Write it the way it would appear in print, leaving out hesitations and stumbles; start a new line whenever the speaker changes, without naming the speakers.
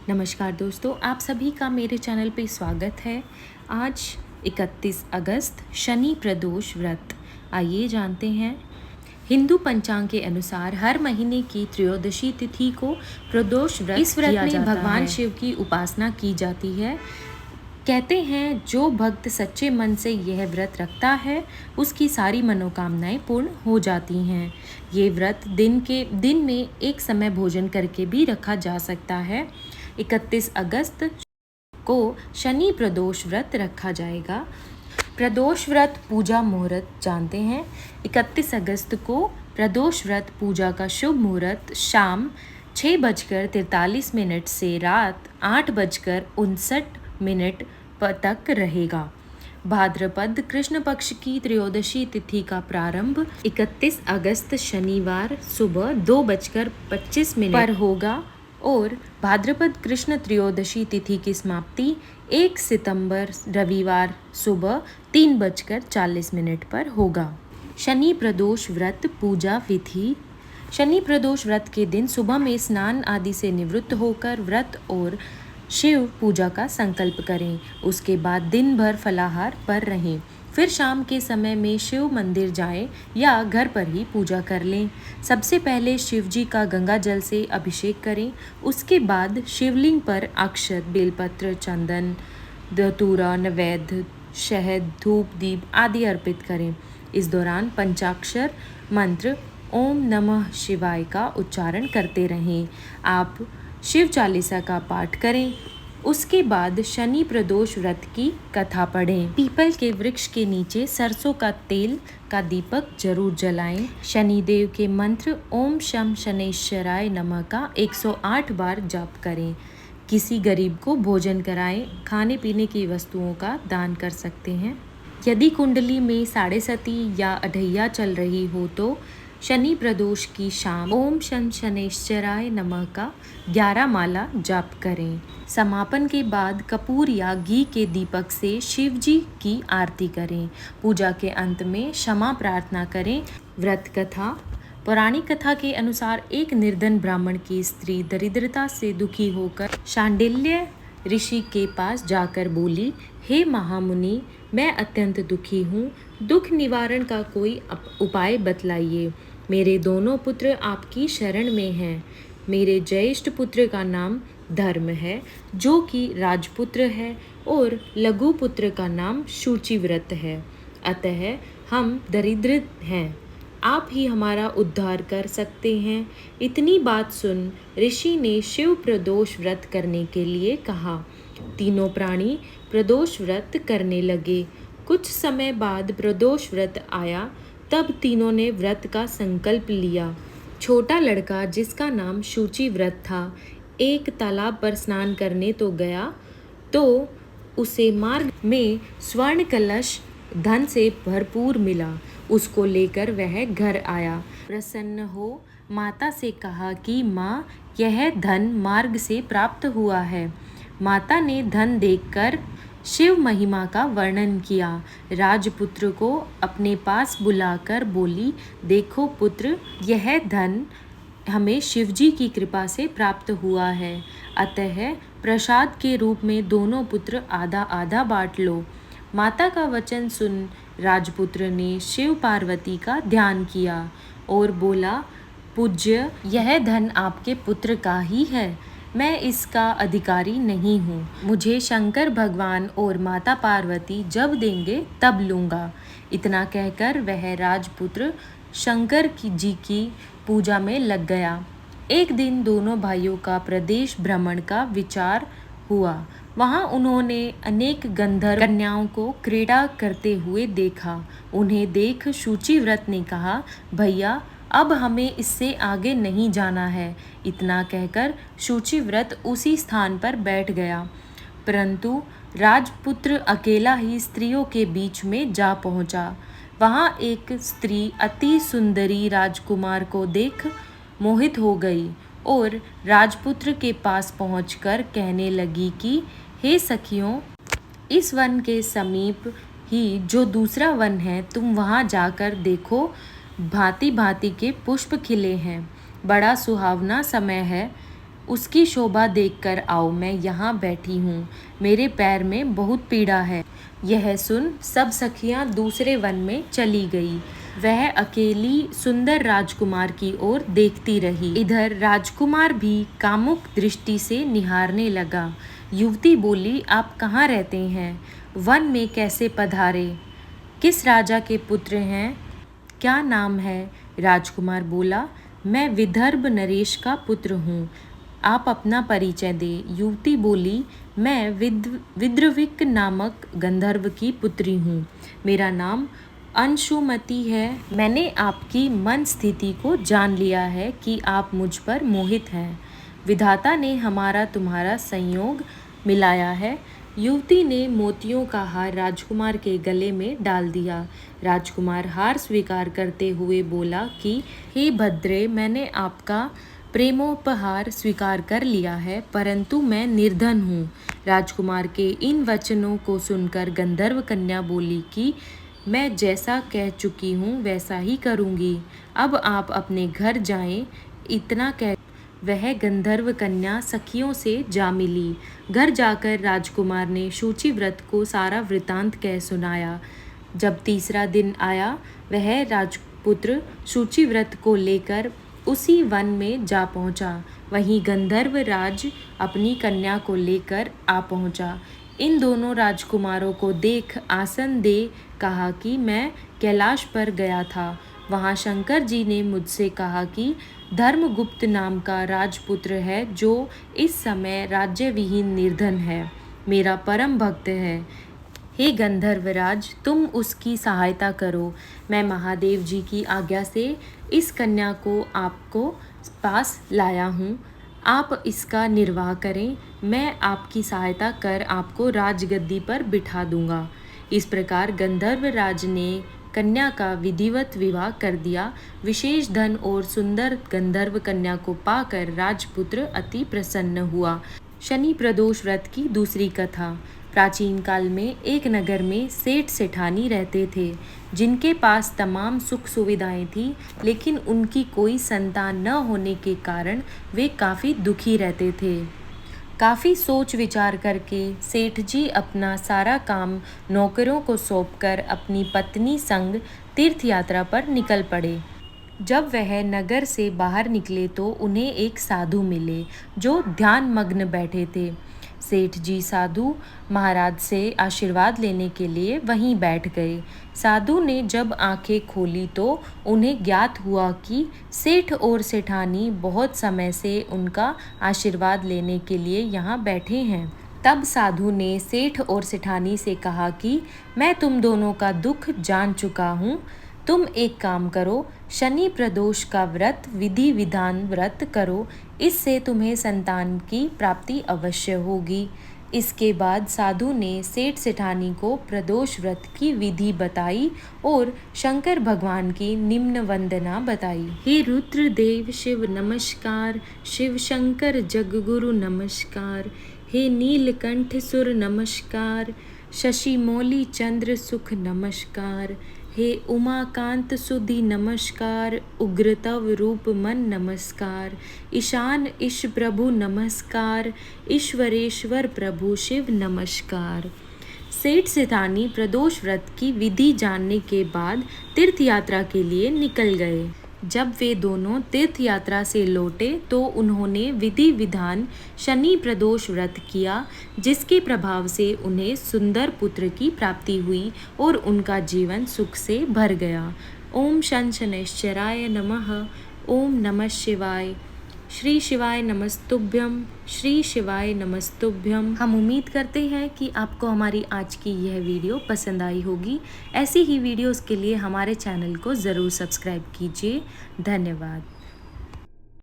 नमस्कार दोस्तों, आप सभी का मेरे चैनल पे स्वागत है। आज 31 अगस्त शनि प्रदोष व्रत। आइए जानते हैं। हिंदू पंचांग के अनुसार हर महीने की त्रयोदशी तिथि को प्रदोष व्रत इस व्रत में भगवान शिव की उपासना की जाती है। कहते हैं जो भक्त सच्चे मन से यह व्रत रखता है उसकी सारी मनोकामनाएं पूर्ण हो जाती हैं। ये व्रत दिन में एक समय भोजन करके भी रखा जा सकता है। 31 अगस्त को शनि प्रदोष व्रत रखा जाएगा। प्रदोष व्रत पूजा मुहूर्त जानते हैं। 31 अगस्त को प्रदोष व्रत पूजा का शुभ मुहूर्त शाम 6:43 से रात 8:59 तक रहेगा। भाद्रपद कृष्ण पक्ष की त्रयोदशी तिथि का प्रारंभ 31 अगस्त शनिवार सुबह 2:25 पर होगा और भाद्रपद कृष्ण त्रयोदशी तिथि की समाप्ति 1 सितंबर रविवार सुबह 3:40 पर होगा। शनि प्रदोष व्रत पूजा विधि। शनि प्रदोष व्रत के दिन सुबह में स्नान आदि से निवृत्त होकर व्रत और शिव पूजा का संकल्प करें। उसके बाद दिन भर फलाहार पर रहें। फिर शाम के समय में शिव मंदिर जाएं या घर पर ही पूजा कर लें। सबसे पहले शिव जी का गंगा जल से अभिषेक करें। उसके बाद शिवलिंग पर अक्षत, बेलपत्र, चंदन, धतूरा, नैवेद्य, शहद, धूप, दीप आदि अर्पित करें। इस दौरान पंचाक्षर मंत्र ओम नमः शिवाय का उच्चारण करते रहें। आप शिव चालीसा का पाठ करें। उसके बाद शनि प्रदोष व्रत की कथा पढ़ें। पीपल के वृक्ष के नीचे सरसों का तेल का दीपक जरूर जलाएं। शनिदेव के मंत्र ओम शम शनैश्चराय नमः का 108 बार जाप करें। किसी गरीब को भोजन कराएं। खाने पीने की वस्तुओं का दान कर सकते हैं। यदि कुंडली में साढ़े सती या अढ़ैया चल रही हो तो शनि प्रदोष की शाम ओम शं शनैश्चराय नमः का 11 माला जाप करें। समापन के बाद कपूर या घी के दीपक से शिव जी की आरती करें। पूजा के अंत में क्षमा प्रार्थना करें। व्रत कथा। पौराणिक कथा के अनुसार एक निर्धन ब्राह्मण की स्त्री दरिद्रता से दुखी होकर शांडिल्य ऋषि के पास जाकर बोली, हे महामुनि, मैं अत्यंत दुखी हूँ। दुख निवारण का कोई उपाय बतलाइए। मेरे दोनों पुत्र आपकी शरण में हैं। मेरे ज्येष्ठ पुत्र का नाम धर्म है जो कि राजपुत्र है और लघु पुत्र का नाम शुचिव्रत है। अतः हम दरिद्र हैं। आप ही हमारा उद्धार कर सकते हैं। इतनी बात सुन ऋषि ने शिव प्रदोष व्रत करने के लिए कहा। तीनों प्राणी प्रदोष व्रत करने लगे। कुछ समय बाद प्रदोष व्रत आया। तब तीनों ने व्रत का संकल्प लिया। छोटा लड़का जिसका नाम शुचिव्रत था एक तालाब पर स्नान करने तो गया तो उसे मार्ग में स्वर्ण कलश धन से भरपूर मिला। उसको लेकर वह घर आया। प्रसन्न हो माता से कहा कि माँ, यह धन मार्ग से प्राप्त हुआ है। माता ने धन देखकर शिव महिमा का वर्णन किया। राजपुत्र को अपने पास बुलाकर बोली, देखो पुत्र, यह धन हमें शिवजी की कृपा से प्राप्त हुआ है। अतः प्रसाद के रूप में दोनों पुत्र आधा आधा बांट लो। माता का वचन सुन राजपुत्र ने शिव पार्वती का ध्यान किया और बोला, पूज्य, यह धन आपके पुत्र का ही है। मैं इसका अधिकारी नहीं हूँ। मुझे शंकर भगवान और माता पार्वती जब देंगे तब लूँगा। इतना कहकर वह राजपुत्र शंकर जी की पूजा में लग गया। एक दिन दोनों भाइयों का प्रदेश भ्रमण का विचार हुआ। वहाँ उन्होंने अनेक गंधर्व कन्याओं को क्रीड़ा करते हुए देखा। उन्हें देख शुचिव्रत ने कहा, भैया, अब हमें इससे आगे नहीं जाना है। इतना कहकर शुचिव्रत उसी स्थान पर बैठ गया। परंतु राजपुत्र अकेला ही स्त्रियों के बीच में जा पहुंचा। वहां एक स्त्री अति सुंदरी राजकुमार को देख मोहित हो गई और राजपुत्र के पास पहुंचकर कहने लगी कि हे सखियों, इस वन के समीप ही जो दूसरा वन है, तुम वहां जाकर देखो। भांति भांति के पुष्प खिले हैं। बड़ा सुहावना समय है। उसकी शोभा देखकर आओ, मैं यहाँ बैठी हूँ, मेरे पैर में बहुत पीड़ा है। यह सुन सब सखियाँ दूसरे वन में चली गई। वह अकेली सुंदर राजकुमार की ओर देखती रही। इधर राजकुमार भी कामुक दृष्टि से निहारने लगा। युवती बोली, आप कहाँ रहते हैं? वन में कैसे पधारे? किस राजा के पुत्र हैं? क्या नाम है? राजकुमार बोला, मैं विदर्भ नरेश का पुत्र हूँ, आप अपना परिचय दे। युवती बोली, मैं विद्रविक नामक गंधर्व की पुत्री हूँ, मेरा नाम अंशुमति है। मैंने आपकी मन स्थिति को जान लिया है कि आप मुझ पर मोहित हैं। विधाता ने हमारा तुम्हारा संयोग मिलाया है। युवती ने मोतियों का हार राजकुमार के गले में डाल दिया। राजकुमार हार स्वीकार करते हुए बोला कि हे भद्रे, मैंने आपका प्रेमोपहार स्वीकार कर लिया है, परंतु मैं निर्धन हूँ। राजकुमार के इन वचनों को सुनकर गंधर्व कन्या बोली कि मैं जैसा कह चुकी हूँ वैसा ही करूँगी, अब आप अपने घर जाएं। इतना कह वह गंधर्व कन्या सखियों से जा मिली। घर जाकर राजकुमार ने सूची व्रत को सारा वृतांत कह सुनाया। जब तीसरा दिन आया, वह राजपुत्र सूची व्रत को लेकर उसी वन में जा पहुंचा। वहीं गंधर्व राज अपनी कन्या को लेकर आ पहुंचा। इन दोनों राजकुमारों को देख आसन दे कहा कि मैं कैलाश पर गया था। वहाँ शंकर जी ने मुझसे कहा कि धर्मगुप्त नाम का राजपुत्र है जो इस समय राज्य विहीन निर्धन है, मेरा परम भक्त है। हे गंधर्वराज, तुम उसकी सहायता करो। मैं महादेव जी की आज्ञा से इस कन्या को आपको पास लाया हूँ, आप इसका निर्वाह करें। मैं आपकी सहायता कर आपको राजगद्दी पर बिठा दूंगा। इस प्रकार गंधर्वराज ने कन्या का विधिवत विवाह कर दिया। विशेष धन और सुंदर गंधर्व कन्या को पाकर राजपुत्र अति प्रसन्न हुआ। शनि प्रदोष व्रत की दूसरी कथा। प्राचीन काल में एक नगर में सेठ सेठानी रहते थे, जिनके पास तमाम सुख सुविधाएं थी, लेकिन उनकी कोई संतान न होने के कारण वे काफ़ी दुखी रहते थे। काफ़ी सोच विचार करके सेठ जी अपना सारा काम नौकरों को सौंपकर अपनी पत्नी संग तीर्थ यात्रा पर निकल पड़े। जब वह नगर से बाहर निकले तो उन्हें एक साधु मिले जो ध्यान मग्न बैठे थे। सेठ जी साधु महाराज से आशीर्वाद लेने के लिए वहीं बैठ गए। साधु ने जब आंखें खोली तो उन्हें ज्ञात हुआ कि सेठ और सेठानी बहुत समय से उनका आशीर्वाद लेने के लिए यहाँ बैठे हैं। तब साधु ने सेठ और सेठानी से कहा कि मैं तुम दोनों का दुख जान चुका हूँ, तुम एक काम करो, शनि प्रदोष का व्रत विधि विधान व्रत करो, इससे तुम्हें संतान की प्राप्ति अवश्य होगी। इसके बाद साधु ने सेठ सेठानी को प्रदोष व्रत की विधि बताई और शंकर भगवान की निम्न वंदना बताई। हे रुद्रदेव शिव नमस्कार, शिव शंकर जगगुरु नमस्कार, हे नीलकंठ सुर नमस्कार, शशि मौली चंद्र सुख नमस्कार, हे उमाकांत सुधि नमस्कार, उग्रतव रूप मन नमस्कार, ईशान ईश प्रभु नमस्कार, ईश्वरेश्वर प्रभु शिव नमस्कार। सेठ सेठानी प्रदोष व्रत की विधि जानने के बाद तीर्थ यात्रा के लिए निकल गए। जब वे दोनों तीर्थ यात्रा से लौटे तो उन्होंने विधि विधान शनि प्रदोष व्रत किया, जिसके प्रभाव से उन्हें सुंदर पुत्र की प्राप्ति हुई और उनका जीवन सुख से भर गया। ओम शनैश्चराय नमः। ओम नमः शिवाय। श्री शिवाय नमस्तुभ्यम, श्री शिवाय नमस्तुभ्यम। हम उम्मीद करते हैं कि आपको हमारी आज की यह वीडियो पसंद आई होगी। ऐसी ही वीडियोस के लिए हमारे चैनल को ज़रूर सब्सक्राइब कीजिए। धन्यवाद।